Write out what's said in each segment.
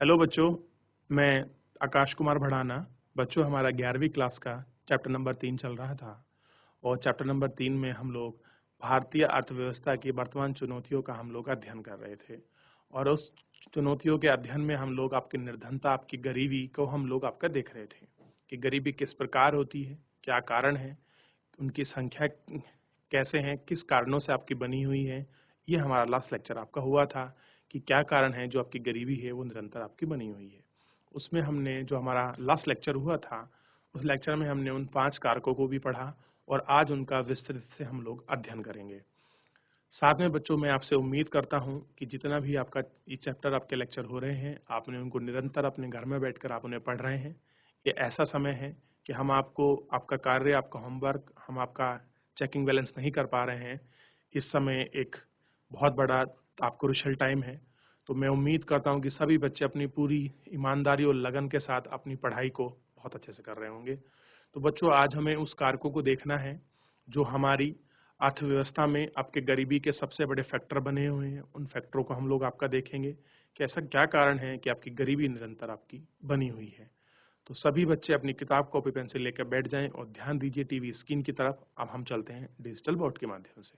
Hello बच्चों, मैं आकाश कुमार भड़ाना। बच्चों, हमारा 11वीं क्लास का चैप्टर नंबर 3 चल रहा था और चैप्टर नंबर 3 में हम लोग भारतीय अर्थव्यवस्था की वर्तमान चुनौतियों का हम लोग अध्ययन कर रहे थे। और उस चुनौतियों के अध्ययन में हम लोग आपकी निर्धनता, आपकी गरीबी को हम लोग आपका देख रहे थे कि गरीबी किस प्रकार होती है, क्या कारण है, उनकी संख्या कैसे है, किस कारणों से आपकी बनी हुई है। ये हमारा लास्ट लेक्चर आपका हुआ था कि क्या कारण है जो आपकी गरीबी है वो निरंतर आपकी बनी हुई है। उसमें हमने जो हमारा लास्ट लेक्चर हुआ था, उस लेक्चर में हमने उन 5 कारकों को भी पढ़ा और आज उनका विस्तृत से हम लोग अध्ययन करेंगे। साथ में बच्चों, मैं आपसे उम्मीद करता हूं कि जितना भी आपका ये चैप्टर आपके लेक्चर हो रहे हैं, आपने उनको निरंतर अपने घर में बैठकर आप उन्हें पढ़ रहे हैं। ये ऐसा समय है कि हम आपको आपका कार्य, आपका होमवर्क, हम आपका चेकिंग बैलेंस नहीं कर पा रहे हैं। इस समय एक बहुत बड़ा आपको क्रूशियल टाइम है। तो मैं उम्मीद करता हूं कि सभी बच्चे अपनी पूरी ईमानदारी और लगन के साथ अपनी पढ़ाई को बहुत अच्छे से कर रहे होंगे। तो बच्चों, आज हमें उस कारकों को देखना है जो हमारी अर्थव्यवस्था में आपके गरीबी के सबसे बड़े फैक्टर बने हुए हैं। उन फैक्टरों को हम लोग आपका देखेंगे कि ऐसा क्या कारण है कि आपकी गरीबी निरंतर आपकी बनी हुई है। तो सभी बच्चे अपनी किताब, कॉपी, पेंसिल लेकर बैठ जाएं और ध्यान दीजिए टीवी स्क्रीन की तरफ। अब हम चलते हैं डिजिटल बोर्ड के माध्यम से।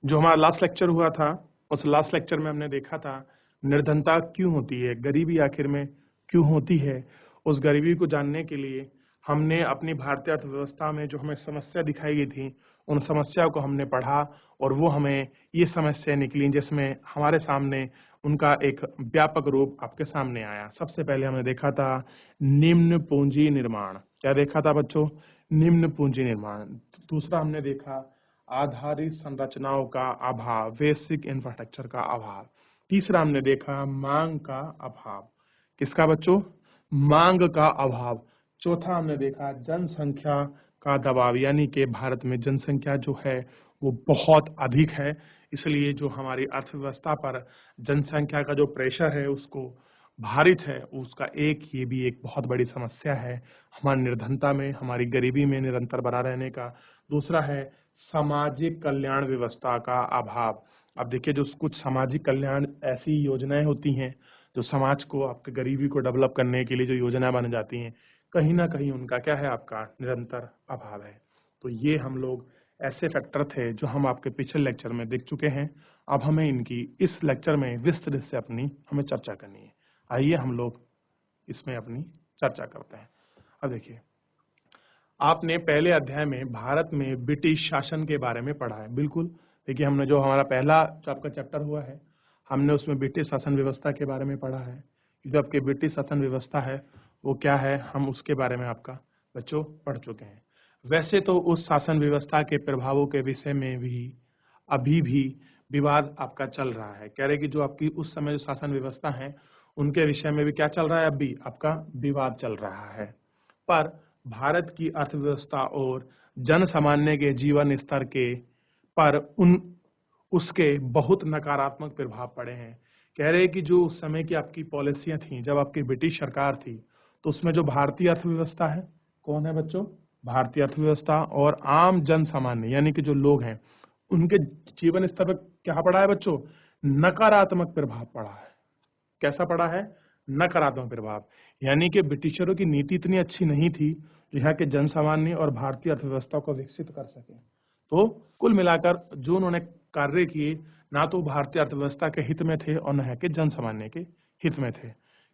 जो हमारा लास्ट लेक्चर हुआ था, उस लास्ट लेक्चर में हमने देखा था निर्धनता क्यों होती है, गरीबी आखिर में क्यों होती है। उस गरीबी को जानने के लिए हमने अपनी भारतीय अर्थव्यवस्था में जो हमें समस्या दिखाई गई थी, उन समस्याओं को हमने पढ़ा और वो हमें ये समस्या निकली जिसमें हमारे सामने उनका एक व्यापक रूप आपके सामने आया। सबसे पहले हमने देखा था निम्न पूंजी निर्माण। क्या देखा था बच्चों? निम्न पूंजी निर्माण। दूसरा हमने देखा आधारित संरचनाओं का अभाव, बेसिक इंफ्रास्ट्रक्चर का अभाव। तीसरा हमने देखा मांग का अभाव। किसका बच्चों? मांग का अभाव। चौथा हमने देखा जनसंख्या का दबाव, यानी कि भारत में जनसंख्या जो है वो बहुत अधिक है, इसलिए जो हमारी अर्थव्यवस्था पर जनसंख्या का जो प्रेशर है उसको भारित है, उसका ये भी एक बहुत बड़ी समस्या है हमारी निर्धनता में, हमारी गरीबी में निरंतर बना रहने का। दूसरा है सामाजिक कल्याण व्यवस्था का अभाव। अब देखिए, जो कुछ सामाजिक कल्याण ऐसी योजनाएं होती हैं जो समाज को, आपके गरीबी को डेवलप करने के लिए जो योजनाएं बन जाती हैं, कहीं ना कहीं उनका क्या है, आपका निरंतर अभाव है। तो ये हम लोग ऐसे फैक्टर थे जो हम आपके पिछले लेक्चर में देख चुके हैं। अब हमें इनकी इस लेक्चर में विस्तृत से अपनी हमें चर्चा करनी है। आइए हम लोग इसमें अपनी चर्चा करते हैं। अब देखिए, आपने पहले अध्याय में भारत में ब्रिटिश शासन के बारे में पढ़ा है। बिल्कुल, देखिए हमने जो हमारा पहला जो आपका चैप्टर हुआ है, हमने उसमें ब्रिटिश शासन व्यवस्था के बारे में पढ़ा है। जो आपकी ब्रिटिश शासन व्यवस्था है वो क्या है, हम उसके बारे में आपका बच्चों पढ़ चुके हैं। वैसे तो उस शासन व्यवस्था के प्रभावों के विषय में भी अभी भी विवाद आपका चल रहा है। कह रहे कि जो आपकी उस समय जो शासन व्यवस्था है उनके विषय में भी क्या चल रहा है, अभी आपका विवाद चल रहा है। पर भारत की अर्थव्यवस्था और जन सामान्य के जीवन स्तर के पर उसके बहुत नकारात्मक प्रभाव पड़े हैं। कह रहे हैं कि जो उस समय की आपकी पॉलिसियां थी, जब आपकी ब्रिटिश सरकार थी, तो उसमें जो भारतीय अर्थव्यवस्था है, कौन है बच्चों? भारतीय अर्थव्यवस्था और आम जन सामान्य यानी कि जो लोग हैं, उनके जीवन स्तर पर क्या पड़ा है बच्चों? नकारात्मक प्रभाव पड़ा है। कैसा पड़ा है? नकारात्मक प्रभाव। यानी कि ब्रिटिशरों की नीति इतनी अच्छी नहीं थी जो यहाँ के जन सामान्य और भारतीय अर्थव्यवस्था को विकसित कर सके। तो कुल मिलाकर जो उन्होंने कार्य किए, ना तो भारतीय अर्थव्यवस्था के हित में थे और न है कि जन सामान्य के हित में थे।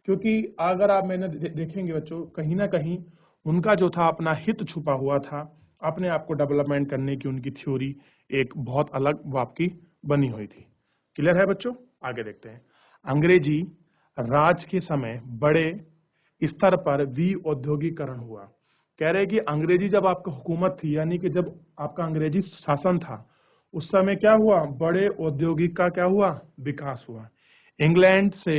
क्योंकि अगर आप मैंने देखेंगे बच्चों, कहीं ना कहीं उनका जो था अपना हित छुपा हुआ था, अपने आप को डेवलपमेंट करने की उनकी थ्योरी एक बहुत अलग वो आपकी बनी हुई थी। क्लियर है बच्चों? आगे देखते हैं। अंग्रेजी राज के समय बड़े स्तर पर औद्योगिकरण हुआ। कह रहे कि अंग्रेजी जब आपका हुकूमत थी, यानी कि जब आपका अंग्रेजी शासन था, उस समय क्या हुआ? बड़े औद्योगिक का क्या हुआ? विकास हुआ। इंग्लैंड से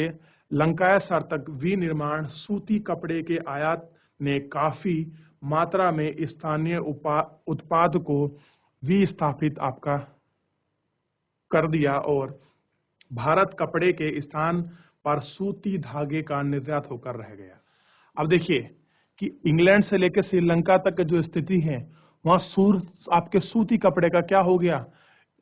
लंकासायर तक विनिर्माण सूती कपड़े के आयात ने काफी मात्रा में स्थानीय उत्पाद को विस्थापित आपका कर दिया और भारत कपड़े के स्थान पर सूती धागे का निर्यात होकर रह गया। अब देखिए कि इंग्लैंड से लेकर श्रीलंका तक की जो स्थिति है, वहां आपके सूती कपड़े का क्या हो गया?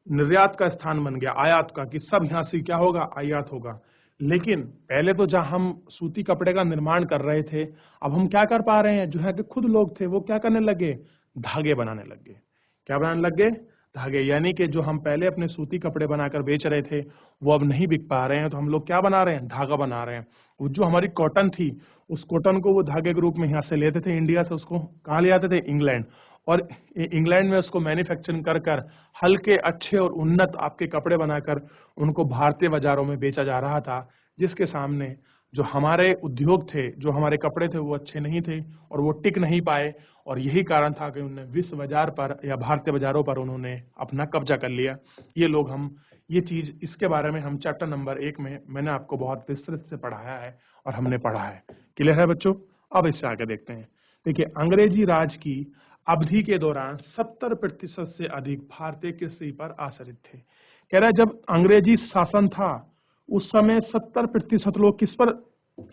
निर्यात का स्थान बन गया, आयात का, कि सब यहां से क्या होगा? आयात होगा। लेकिन पहले तो जहां हम सूती कपड़े का निर्माण कर रहे थे, अब हम क्या कर पा रहे हैं, जो है कि खुद लोग थे वो क्या करने लगे, धागे बनाने लग गए। क्या बनाने लग गए, धागे। यानी कि जो हम पहले अपने सूती कपड़े बनाकर बेच रहे थे वो अब नहीं बिक पा रहे हैं, तो हम लोग क्या बना रहे हैं, धागा बना रहे हैं। वो जो हमारी कॉटन थी, उस कॉटन को वो धागे के रूप में यहाँ से लेते थे, इंडिया से उसको कहाँ ले आते थे, इंग्लैंड। और इंग्लैंड में उसको मैन्युफैक्चरिंग कर हल्के अच्छे और उन्नत आपके कपड़े बनाकर उनको भारतीय बाजारों में बेचा जा रहा था, जिसके सामने जो हमारे उद्योग थे, जो हमारे कपड़े थे वो अच्छे नहीं थे और वो टिक नहीं पाए। और यही कारण था कि उन्होंने विश्व बाजार पर या भारतीय बाजारों पर उन्होंने अपना कब्जा कर लिया। ये लोग हम ये चीज, इसके बारे में हम चैप्टर नंबर 1 में मैंने आपको बहुत विस्तृत से पढ़ाया है और हमने पढ़ा है। क्लियर है बच्चों? अब इससे आगे देखते हैं। देखिए, अंग्रेजी राज की अवधि के दौरान 70% से अधिक भारतीय कृषि पर आश्रित थे। कह रहा है जब अंग्रेजी शासन था उस समय 70% लोग किस पर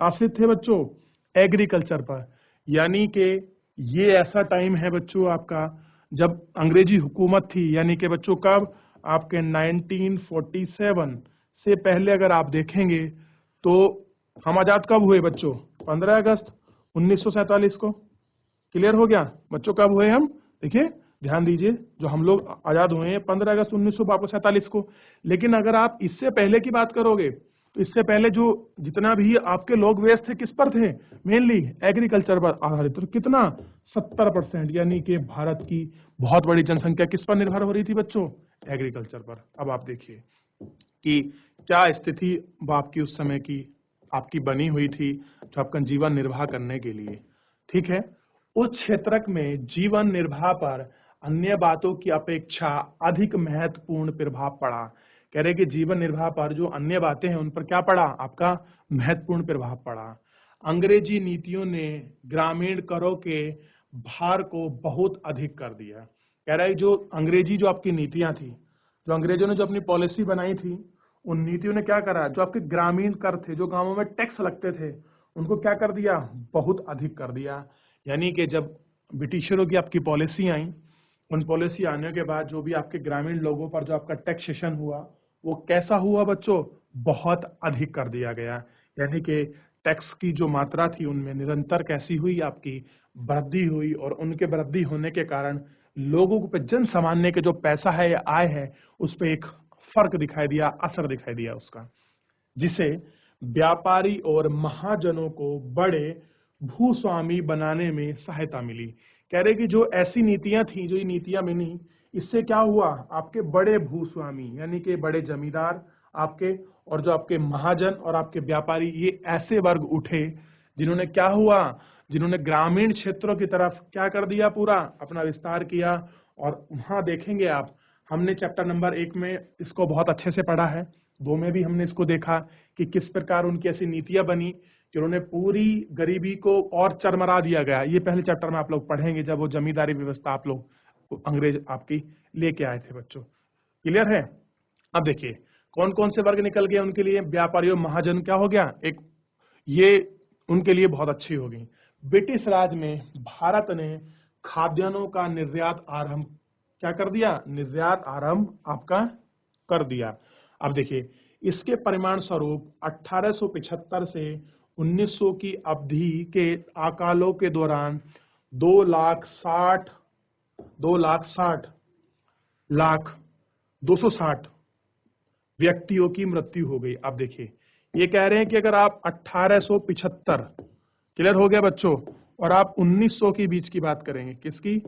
आश्रित थे बच्चों, एग्रीकल्चर पर। यानी कि ये ऐसा टाइम है बच्चों आपका जब अंग्रेजी हुकूमत थी, यानी कि बच्चों कब, आपके 1947 से पहले अगर आप देखेंगे तो हम आजाद कब हुए बच्चों, 15 अगस्त 1947 को। क्लियर हो गया बच्चों, कब हुए हम, देखिए ध्यान दीजिए, जो हम लोग आजाद हुए हैं 15 अगस्त 1947 को। लेकिन अगर आप इससे पहले की बात करोगे तो इससे पहले जो जितना भी आपके लोग वेस्ट थे किस पर थे, मेनली एग्रीकल्चर पर आधारित। तो कितना, 70%, यानी कि भारत की बहुत बड़ी जनसंख्या किस पर निर्भर हो रही थी बच्चों, एग्रीकल्चर पर। अब आप देखिए कि क्या स्थिति आपकी उस समय की आपकी बनी हुई थी जो आपका जीवन निर्वाह करने के लिए। ठीक है, उस क्षेत्र में जीवन निर्वाह पर अन्य बातों की अपेक्षा अधिक महत्वपूर्ण प्रभाव पड़ा। कह रहे कि जीवन निर्वाह पर जो अन्य बातें हैं उन पर क्या पड़ा, आपका महत्वपूर्ण प्रभाव पड़ा। अंग्रेजी नीतियों ने ग्रामीण करों के भार को बहुत अधिक कर दिया। कह रहा है जो अंग्रेजी जो आपकी नीतियां थी, जो अंग्रेजों ने जो अपनी पॉलिसी बनाई थी, उन नीतियों ने क्या करा, जो आपके ग्रामीण कर थे, जो गांवों में टैक्स लगते थे, उनको क्या कर दिया, बहुत अधिक कर दिया। यानी कि जब ब्रिटिशरों की आपकी पॉलिसी आई, उन पॉलिसी आने के बाद जो भी आपके ग्रामीण लोगों पर जो आपका टैक्सेशन हुआ वो कैसा हुआ बच्चों, बहुत अधिक कर दिया गया। यानी कि टैक्स की जो मात्रा थी उनमें निरंतर कैसी हुई, आपकी वृद्धि हुई। और उनके वृद्धि होने के कारण लोगों को जन सामान्य के जो पैसा है या आय है उस पर एक फर्क दिखाई दिया, असर दिखाई दिया उसका, जिसे व्यापारी और महाजनों को बड़े भूस्वामी बनाने में सहायता मिली। कह रहे कि जो ऐसी नीतियां थी, जो ये नीतियां बनी, इससे क्या हुआ, आपके बड़े भूस्वामी यानी कि बड़े जमींदार आपके, और जो आपके महाजन और आपके व्यापारी, ये ऐसे वर्ग उठे जिन्होंने क्या हुआ, जिन्होंने ग्रामीण क्षेत्रों की तरफ क्या कर दिया, पूरा अपना विस्तार किया। और वहां देखेंगे आप, हमने चैप्टर नंबर 1 में इसको बहुत अच्छे से पढ़ा है, 2 में भी हमने इसको देखा कि किस प्रकार उनकी ऐसी नीतियां बनी कि उन्होंने पूरी गरीबी को और चरमरा दिया गया। ये पहले चैप्टर में आप लोग पढ़ेंगे जब वो जमींदारी व्यवस्था आप लोग अंग्रेज आपकी लेके आए थे बच्चों। क्लियर है? अब देखिए कौन कौन से वर्ग निकल गए उनके लिए, व्यापारी और महाजन क्या हो गया एक, ये उनके लिए बहुत अच्छी हो गई। ब्रिटिश राज में भारत ने खाद्यान्नों का निर्यात आरंभ क्या कर दिया, निर्यात आरंभ आपका कर दिया। अब देखिए इसके परिणाम स्वरूप 1875 से 1900 की अवधि के अकालों के दौरान 2,60,260 व्यक्तियों की मृत्यु हो गई। अब देखिए ये कह रहे हैं कि अगर आप 1875, क्लियर हो गया बच्चों, और आप 1900 के बीच की बात करेंगे, किसकी,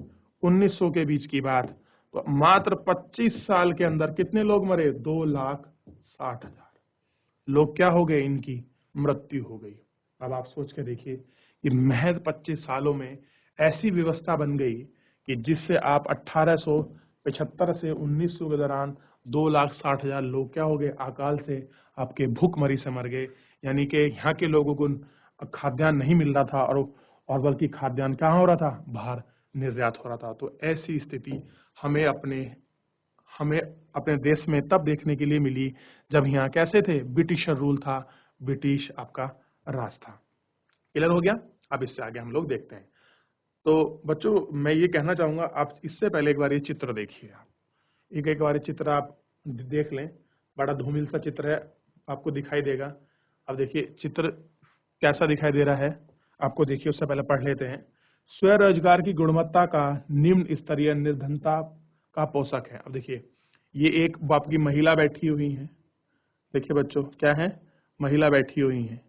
1900 के बीच की बात, तो मात्र 25 साल के अंदर कितने लोग मरे, 2,60,000 लोग क्या हो गए, इनकी मृत्यु हो गई। अब आप सोच के देखिए कि महज 25 सालों में ऐसी व्यवस्था बन गई कि जिससे आप 1875 से 1900 के दौरान 2,60,000 लोग क्या हो गए, अकाल से आपके भूखमरी से मर गए। यानी कि यहाँ के लोगों को खाद्यान्न नहीं मिल रहा था और बल्कि खाद्यान्न कहाँ हो रहा था, बाहर निर्यात हो रहा था। तो ऐसी स्थिति हमें अपने देश में तब देखने के लिए मिली जब यहाँ कैसे थे, ब्रिटिशर रूल था, ब्रिटिश आपका राज था। क्लियर हो गया? अब इससे आगे हम लोग देखते हैं। तो बच्चों मैं ये कहना चाहूंगा, आप इससे पहले एक बार ये चित्र देखिए, आप एक बार चित्र आप देख लें, बड़ा धूमिल सा चित्र है, आपको दिखाई देगा। अब देखिए चित्र कैसा दिखाई दे रहा है आपको, देखिए उससे पहले पढ़ लेते हैं। स्वरोजगार की गुणवत्ता का निम्न स्तरीय निर्धनता का पोषक है। अब देखिए ये एक आपकी महिला बैठी हुई है, देखिए बच्चों क्या है, महिला बैठी हुई है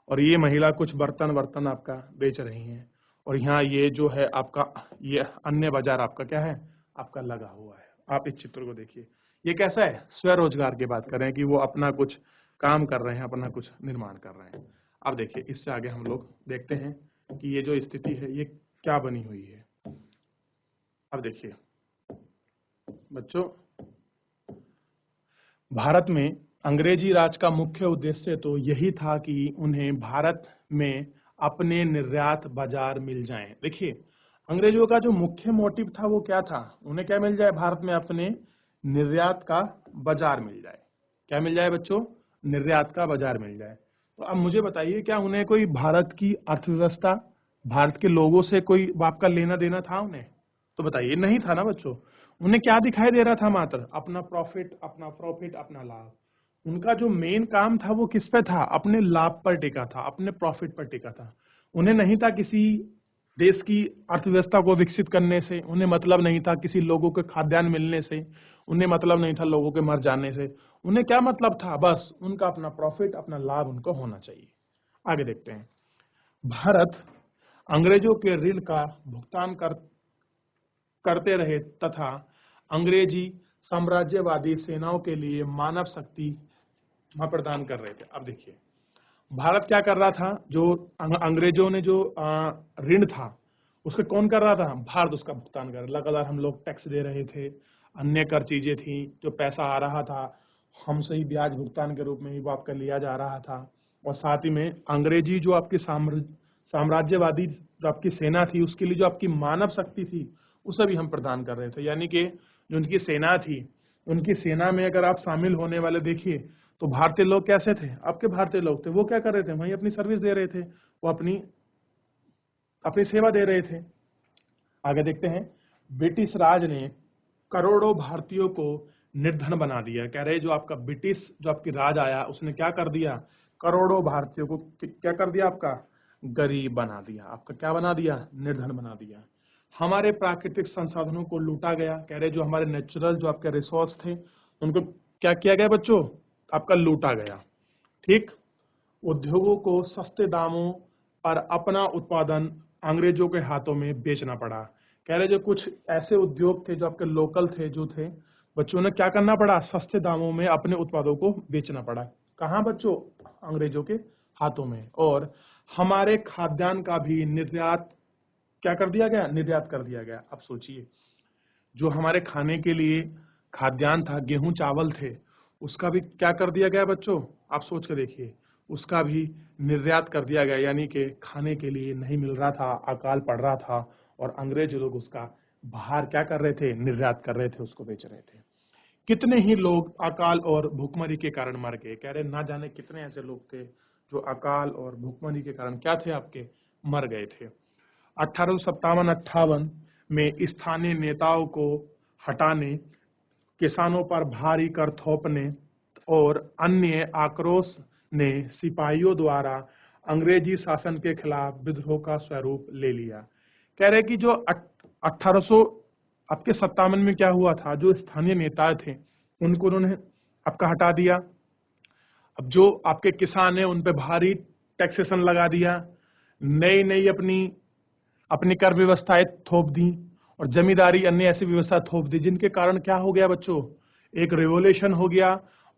और ये महिला कुछ बर्तन आपका बेच रही हैं और यहाँ ये जो है आपका ये अन्य बाजार आपका क्या है, आपका लगा हुआ है। आप इस चित्र को देखिए, ये कैसा है, स्वरोजगार की बात कर रहे हैं कि वो अपना कुछ काम कर रहे हैं, अपना कुछ निर्माण कर रहे हैं। अब देखिए इससे आगे हम लोग देखते हैं कि ये जो स्थिति है ये क्या बनी हुई है। अब देखिए बच्चों, भारत में अंग्रेजी राज का मुख्य उद्देश्य तो यही था कि उन्हें भारत में अपने निर्यात बाजार मिल जाएं। देखिए अंग्रेजों का जो मुख्य मोटिव था वो क्या था, उन्हें क्या मिल जाए, भारत में अपने निर्यात का बाजार मिल जाए। क्या मिल जाए बच्चों, निर्यात का बाजार मिल जाए। तो अब मुझे बताइए क्या उन्हें कोई भारत की अर्थव्यवस्था, भारत के लोगों से कोई आपका लेना देना था उन्हें? तो बताइए नहीं था ना बच्चों। उन्हें क्या दिखाई दे रहा था, मात्र अपना प्रॉफिट, अपना लाभ। उनका जो मेन काम था वो किस पे था, अपने लाभ पर टिका था, अपने प्रॉफिट पर टिका था। उन्हें नहीं था किसी देश की अर्थव्यवस्था को विकसित करने से, उन्हें मतलब नहीं था किसी लोगों के खाद्यान्न मिलने से, उन्हें मतलब नहीं था लोगों के मर जाने से। उन्हें क्या मतलब था, बस उनका अपना प्रॉफिट, अपना लाभ उनको होना चाहिए। आगे देखते हैं। भारत अंग्रेजों के ऋण का भुगतान करते रहे तथा अंग्रेजी साम्राज्यवादी सेनाओं के लिए मानव शक्ति प्रदान कर रहे थे। अब देखिए भारत क्या कर रहा था, जो अंग्रेजों ने जो ऋण था उसके कौन कर रहा था, भारत उसका भुगतान कर, लगातार हम लोग टैक्स दे रहे थे, अन्य कर चीजें थी, जो पैसा आ रहा था हमसे ही ब्याज भुगतान के रूप में ही वो आपका लिया जा रहा था। और साथ ही में अंग्रेजी जो आपकी साम्राज्यवादी जो आपकी सेना थी उसके लिए जो आपकी मानव शक्ति थी उसे भी हम प्रदान कर रहे थे। यानी कि जो उनकी सेना थी, उनकी सेना में अगर आप शामिल होने वाले देखिए तो भारतीय लोग कैसे थे, आपके भारतीय लोग थे, वो क्या कर रहे थे, वहीं अपनी सर्विस दे रहे थे, वो अपनी अपनी सेवा दे रहे थे। आगे देखते हैं। ब्रिटिश राज ने करोड़ों भारतीयों को निर्धन बना दिया। कह रहे जो आपका ब्रिटिश जो आपकी राज आया उसने क्या कर दिया, करोड़ों भारतीयों को क्या कर दिया, आपका गरीब बना दिया, आपका क्या बना दिया, निर्धन बना दिया। हमारे प्राकृतिक संसाधनों को लूटा गया। कह रहे जो हमारे नेचुरल जो आपके रिसोर्स थे उनको क्या किया गया बच्चों, आपका लूटा गया। ठीक। उद्योगों को सस्ते दामों पर अपना उत्पादन अंग्रेजों के हाथों में बेचना पड़ा। कह रहे जो कुछ ऐसे उद्योग थे जो आपके लोकल थे, जो थे, बच्चों ने क्या करना पड़ा, सस्ते दामों में अपने उत्पादों को बेचना पड़ा। कहाँ बच्चों, अंग्रेजों के हाथों में। और हमारे खाद्यान्न का भी निर्यात क्या कर दिया गया, निर्यात कर दिया गया। अब सोचिए जो हमारे खाने के लिए खाद्यान्न था, गेहूं चावल थे, उसका भी क्या कर दिया गया बच्चों, आप सोच कर देखिए, उसका भी निर्यात कर दिया गया। यानी कि खाने के लिए नहीं मिल रहा था, अकाल पड़ रहा था और अंग्रेज लोग उसका बाहर क्या कर रहे थे, निर्यात कर रहे थे, उसको बेच रहे थे। कितने ही लोग अकाल और भूखमरी के कारण मर गए। कह रहे ना जाने कितने ऐसे लोग थे जो अकाल और भूखमरी के कारण क्या थे, आपके मर गए थे। 1857-58 में स्थानीय नेताओं को हटाने, किसानों पर भारी कर थोपने और अन्य आक्रोश ने सिपाहियों द्वारा अंग्रेजी शासन के खिलाफ विद्रोह का स्वरूप ले लिया। कह रहे कि जो 1800 आपके 57 में क्या हुआ था, जो स्थानीय नेता थे उनको उन्होंने आपका हटा दिया। अब जो आपके किसान हैं उन पे भारी टैक्सेशन लगा दिया, नई नई अपनी अपनी कर व्यवस्थाएं थोप दी और जमींदारी अन्य ऐसी व्यवस्था थोप दी, जिनके कारण क्या हो गया बच्चों, एक रिवोल्यूशन हो गया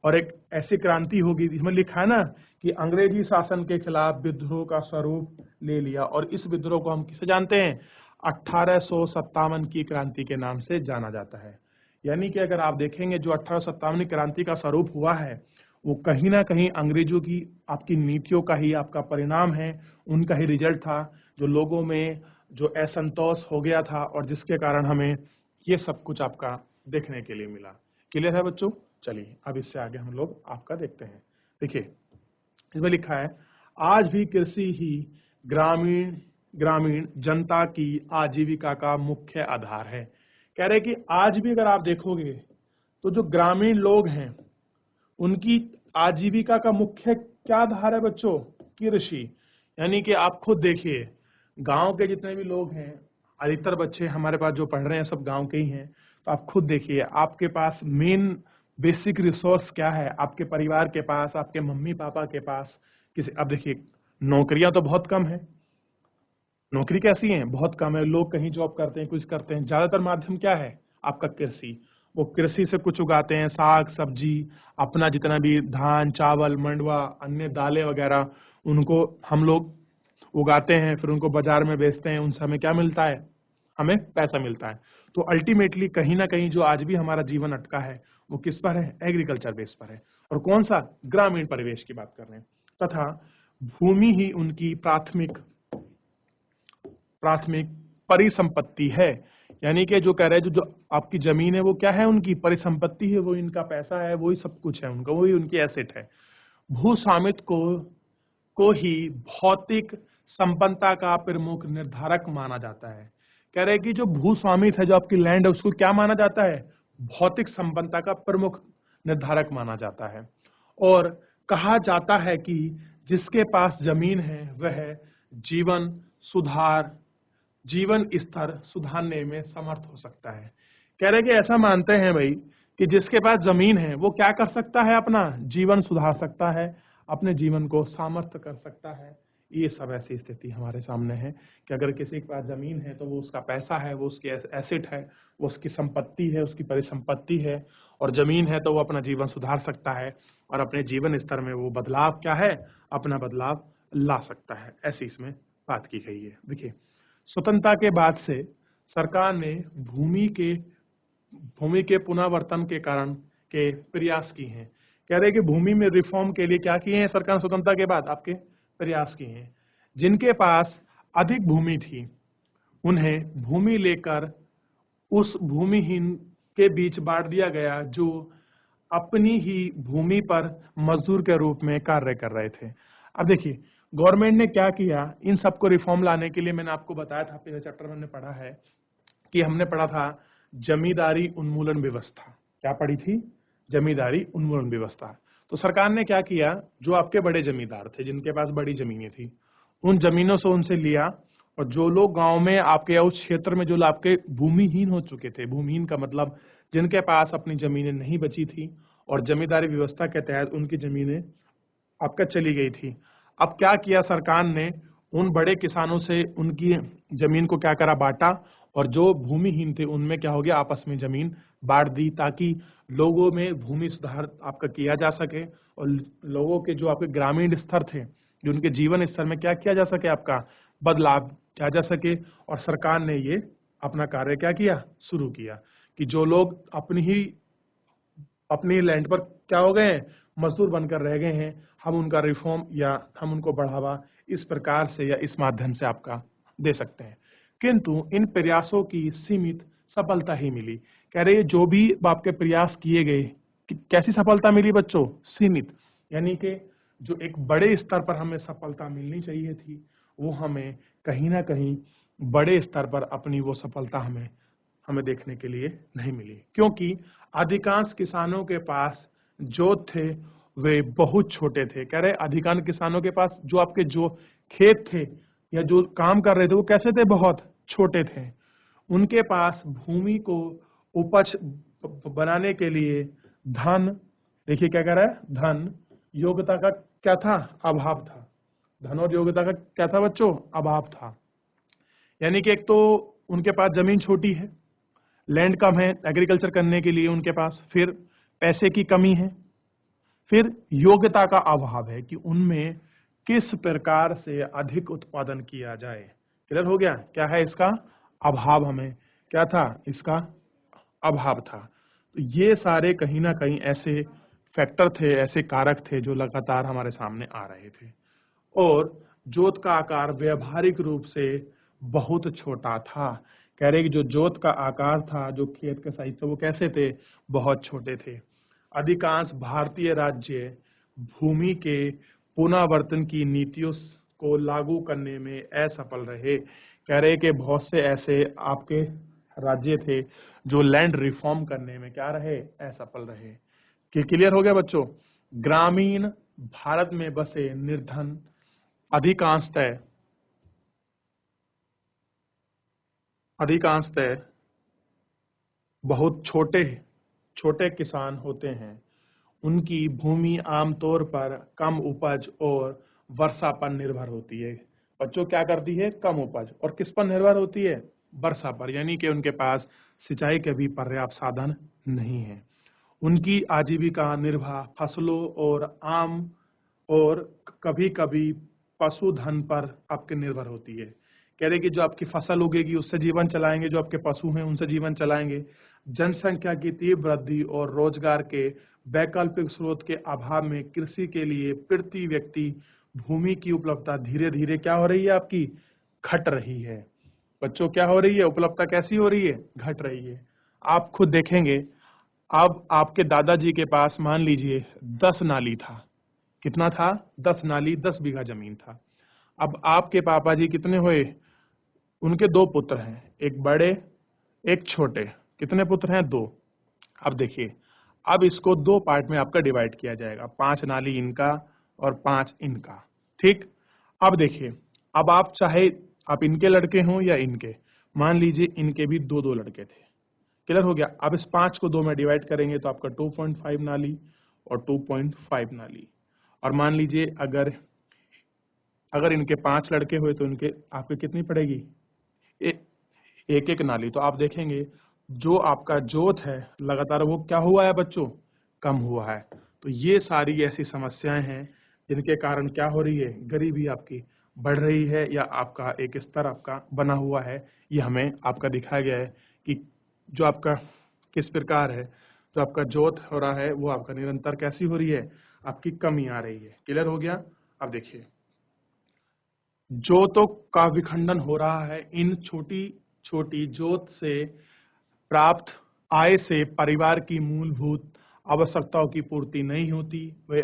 और एक ऐसी क्रांति होगी जिसमें लिखा है ना कि अंग्रेजी शासन के खिलाफ विद्रोह का स्वरूप ले लिया। और इस विद्रोह को हम किसे जानते हैं, 1857 की क्रांति के नाम से जाना जाता है। यानी कि अगर आप देखेंगे जो 1857 क्रांति का स्वरूप हुआ है वो कहीं ना कहीं अंग्रेजों की आपकी नीतियों का ही आपका परिणाम है, उनका ही रिजल्ट था, जो लोगों में जो असंतोष हो गया था और जिसके कारण हमें ये सब कुछ आपका देखने के लिए मिला। क्लियर है बच्चों? चलिए अब इससे आगे हम लोग आपका देखते हैं। देखिए इसमें लिखा है, आज भी कृषि ही ग्रामीण ग्रामीण जनता की आजीविका का मुख्य आधार है। कह रहे कि आज भी अगर आप देखोगे तो जो ग्रामीण लोग हैं उनकी आजीविका का मुख्य क्या आधार है बच्चों? कृषि। यानी कि आप खुद देखिए, गांव के जितने भी लोग हैं, अधिकतर बच्चे हमारे पास जो पढ़ रहे हैं सब गांव के ही हैं। तो आप खुद देखिए, आपके पास मेन बेसिक रिसोर्स क्या है? आपके परिवार के पास, आपके मम्मी पापा के पास किसी, अब देखिए नौकरियां तो बहुत कम है, नौकरी कैसी है? बहुत कम है। लोग कहीं जॉब करते हैं, कुछ करते हैं। ज्यादातर माध्यम क्या है आपका? कृषि। वो कृषि से कुछ उगाते हैं, साग सब्जी, अपना जितना भी धान चावल मंडवा अन्य दालें वगैरह, उनको हम लोग उगाते हैं, फिर उनको बाजार में बेचते हैं। उनसे हमें क्या मिलता है? हमें पैसा मिलता है। तो अल्टीमेटली कहीं ना कहीं जो आज भी हमारा जीवन अटका है वो किस पर है? एग्रीकल्चर बेस पर है। और कौन सा? ग्रामीण परिवेश की बात कर रहे हैं। तथा भूमि ही उनकी प्राथमिक प्राथमिक परिसंपत्ति है। यानी कि जो कह रहे हैं, जो जो आपकी जमीन है वो क्या है? उनकी परिसंपत्ति है, वो इनका पैसा है, वही सब कुछ है उनका, वही उनकी एसेट है। भू स्वामित्व को ही भौतिक संपन्नता का प्रमुख निर्धारक माना जाता है। कह रहे हैं कि जो भू स्वामित्व है, जो आपकी लैंड है, उसको क्या माना जाता है? भौतिक संपन्नता का प्रमुख निर्धारक माना जाता है। और कहा जाता है कि जिसके पास जमीन है वह जीवन सुधार जीवन स्तर सुधारने में समर्थ हो सकता है। कह रहे कि ऐसा मानते हैं भाई कि जिसके पास जमीन है वो क्या कर सकता है? अपना जीवन सुधार सकता है, अपने जीवन को सामर्थ्य कर सकता है। ये सब ऐसी स्थिति हमारे सामने है कि अगर किसी के पास जमीन है तो वो उसका पैसा है, वो उसकी एसेट है, वो उसकी संपत्ति है, उसकी परिसंपत्ति है। और जमीन है तो वो अपना जीवन सुधार सकता है और अपने जीवन स्तर में वो बदलाव क्या है? अपना बदलाव ला सकता है। ऐसी इसमें बात की गई है। देखिए, स्वतंत्रता के बाद से सरकार ने भूमि के पुनर्वर्तन के कारण के प्रयास किए हैं। कह रहे हैं कि भूमि में रिफॉर्म के लिए क्या किए हैं सरकार ने स्वतंत्रता के बाद? आपके प्रयास किए हैं। जिनके पास अधिक भूमि थी उन्हें भूमि लेकर उस भूमिहीन के बीच बांट दिया गया, जो अपनी ही भूमि पर मजदूर के रूप में कार्य कर रहे थे। अब देखिए गवर्नमेंट ने क्या किया इन सबको रिफॉर्म लाने के लिए। मैंने आपको बताया था, पिछले चैप्टर में हमने पढ़ा है कि हमने पढ़ा था जमींदारी उन्मूलन व्यवस्था। क्या पढ़ी थी? जमींदारी उन्मूलन व्यवस्था। तो सरकार ने क्या किया, जो आपके बड़े जमींदार थे, जिनके पास बड़ी जमीनें थी, उन जमीनों से उनसे लिया। और जो लोग गांव में आपके या उस क्षेत्र में जो आपके भूमिहीन हो चुके थे, भूमिहीन का मतलब जिनके पास अपनी जमीनें नहीं बची थी और जमींदारी व्यवस्था के तहत उनकी जमीनें आपका चली गई थी। अब क्या किया सरकार ने? उन बड़े किसानों से उनकी जमीन को क्या करा? बांटा। और जो भूमिहीन थे उनमें क्या हो गया? आपस में जमीन बांट दी, ताकि लोगों में भूमि सुधार आपका किया जा सके और लोगों के जो आपके ग्रामीण स्तर थे, जो उनके जीवन स्तर में क्या किया जा सके? आपका बदलाव किया जा सके। और सरकार ने ये अपना कार्य क्या किया? शुरू किया कि जो लोग अपनी लैंड पर क्या हो गए हैं? मजदूर बनकर रह गए हैं, हम उनका रिफॉर्म या हम उनको बढ़ावा इस प्रकार से या इस माध्यम से आपका दे सकते हैं। किंतु इन प्रयासों की सीमित सफलता ही मिली। कह रहे जो भी आपके प्रयास किए गए, कैसी सफलता मिली बच्चों? सीमित। यानी कि जो एक बड़े स्तर पर हमें सफलता मिलनी चाहिए थी वो हमें कहीं ना कहीं बड़े स्तर पर अपनी वो सफलता हमें देखने के लिए नहीं मिली, क्योंकि अधिकांश किसानों के पास जोत थे वे बहुत छोटे थे। कह रहे अधिकांश किसानों के पास जो आपके जो खेत थे या जो काम कर रहे थे वो कैसे थे? बहुत छोटे थे। उनके पास भूमि को उपज बनाने के लिए धन, देखिए क्या कह रहा है? धन योग्यता का क्या था? अभाव था। धन और योग्यता का क्या था बच्चों? अभाव था। यानी कि एक तो उनके पास जमीन छोटी है, लैंड कम है एग्रीकल्चर करने के लिए उनके पास, फिर पैसे की कमी है, फिर योग्यता का अभाव है कि उनमें किस प्रकार से अधिक उत्पादन किया जाए। क्लियर हो गया? क्या है इसका? अभाव। हमें क्या था? इसका अभाव था। तो ये सारे कहीं ना कहीं ऐसे फैक्टर थे, ऐसे कारक थे जो लगातार हमारे सामने आ रहे थे। और जोत का आकार व्यवहारिक रूप से बहुत छोटा था। कह रहे कि जो जोत का आकार था, जो खेत के साइज थे, वो कैसे थे? बहुत छोटे थे। अधिकांश भारतीय राज्य भूमि के पुनर्वर्तन की नीतियों को लागू करने में असफल रहे। कह रहे कि बहुत से ऐसे आपके राज्य थे जो लैंड रिफॉर्म करने में क्या रहे? असफल रहे। कि क्लियर हो गया बच्चों? ग्रामीण भारत में बसे निर्धन अधिकांशतः बहुत छोटे छोटे किसान होते हैं। उनकी भूमि आमतौर पर कम उपज और वर्षा पर निर्भर होती है। बच्चों क्या करती है? कम उपज। और किस पर निर्भर होती है? वर्षा पर, यानी कि उनके पास सिंचाई के भी पर्याप्त साधन नहीं है। उनकी आजीविका निर्वाह फसलों और कभी कभी पशुधन पर आपके निर्भर होती है। कह रहे कि जो आपकी फसल उगेगी उससे जीवन चलाएंगे, जो आपके पशु हैं उनसे जीवन चलाएंगे। जनसंख्या की तीव्र वृद्धि और रोजगार के वैकल्पिक स्रोत के अभाव में कृषि के लिए प्रति व्यक्ति भूमि की उपलब्धता धीरे धीरे क्या हो रही है? आपकी घट रही है। बच्चों क्या हो रही है? उपलब्धता कैसी हो रही है? घट रही है। आप खुद देखेंगे, अब आपके दादाजी के पास मान लीजिए 10 नाली था। कितना था? 10 नाली, 10 बीघा जमीन था। अब आपके पापा जी कितने हुए? उनके 2 पुत्र हैं, एक बड़े एक छोटे। कितने पुत्र हैं? 2। अब देखिए, अब इसको 2 पार्ट में आपका डिवाइड किया जाएगा, 5 नाली इनका और 5 इनका। ठीक। अब देखिए, अब आप चाहे आप इनके लड़के हों या इनके, मान लीजिए इनके भी 2-2 लड़के थे। क्लियर हो गया? अब इस 5 को 2 में डिवाइड करेंगे तो आपका 2.5 नाली और 2.5 नाली। और मान लीजिए अगर इनके 5 लड़के हुए तो इनके आपके कितनी पड़ेगी? एक एक नाली। तो आप देखेंगे जो आपका जोत है लगातार वो क्या हुआ है बच्चों? कम हुआ है। तो ये सारी ऐसी समस्याएं हैं जिनके कारण क्या हो रही है? गरीबी आपकी बढ़ रही है या आपका एक स्तर आपका बना हुआ है। ये हमें आपका दिखाया गया है कि जो आपका किस प्रकार है, जो आपका जोत हो रहा है वो आपका निरंतर कैसी हो रही है? आपकी कमी आ रही है। क्लियर हो गया? अब देखिए, जोतों का विखंडन हो रहा है। इन छोटी छोटी जोत से प्राप्त आय से परिवार की मूलभूत आवश्यकताओं की पूर्ति नहीं होती। वे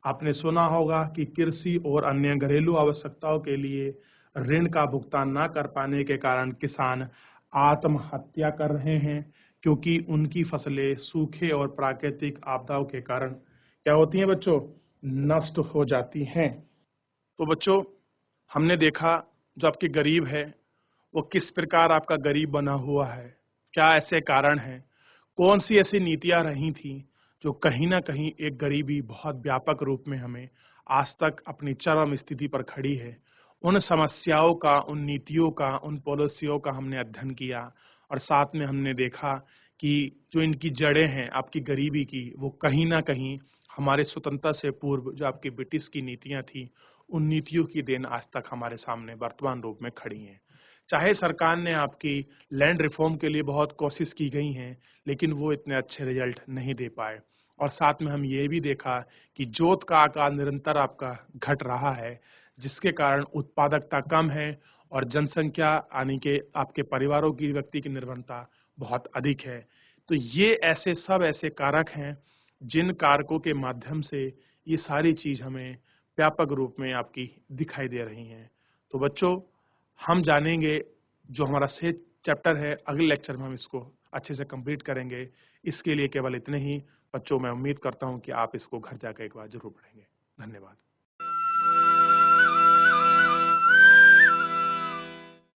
आपने सुना होगा कि कृषि और अन्य घरेलू आवश्यकताओं के लिए ऋण का भुगतान न कर पाने के कारण किसान आत्महत्या कर रहे हैं, क्योंकि उनकी फसलें सूखे और प्राकृतिक आपदाओं के कारण क्या होती हैं बच्चों? नष्ट हो जाती हैं। तो बच्चों, हमने देखा जो आपके गरीब है वो किस प्रकार आपका गरीब बना हुआ है, क्या ऐसे कारण हैं, कौन सी ऐसी नीतियां रही थी जो कहीं ना कहीं एक गरीबी बहुत व्यापक रूप में हमें आज तक अपनी चरम स्थिति पर खड़ी है। उन समस्याओं का, उन नीतियों का, उन पॉलिसियों का हमने अध्ययन किया और साथ में हमने देखा कि जो इनकी जड़ें हैं आपकी गरीबी की, वो कहीं ना कहीं हमारे स्वतंत्रता से पूर्व जो आपकी ब्रिटिश की नीतियां थी उन नीतियों की देन आज तक हमारे सामने वर्तमान रूप में खड़ी हैं। चाहे सरकार ने आपकी लैंड रिफॉर्म के लिए बहुत कोशिश की गई हैं, लेकिन वो इतने अच्छे रिजल्ट नहीं दे पाए। और साथ में हम ये भी देखा कि जोत का आकार निरंतर आपका घट रहा है, जिसके कारण उत्पादकता कम है और जनसंख्या यानी कि आपके परिवारों की व्यक्ति की निर्भरता बहुत अधिक है। तो ये ऐसे कारक हैं जिन कारकों के माध्यम से ये सारी चीज हमें व्यापक रूप में आपकी दिखाई दे रही हैं। तो बच्चों, हम जानेंगे जो हमारा शेष चैप्टर है, अगले लेक्चर में हम इसको अच्छे से कंप्लीट करेंगे। इसके लिए केवल इतने ही। बच्चों, मैं उम्मीद करता हूँ कि आप इसको घर जाकर एक बार जरूर पढ़ेंगे। धन्यवाद।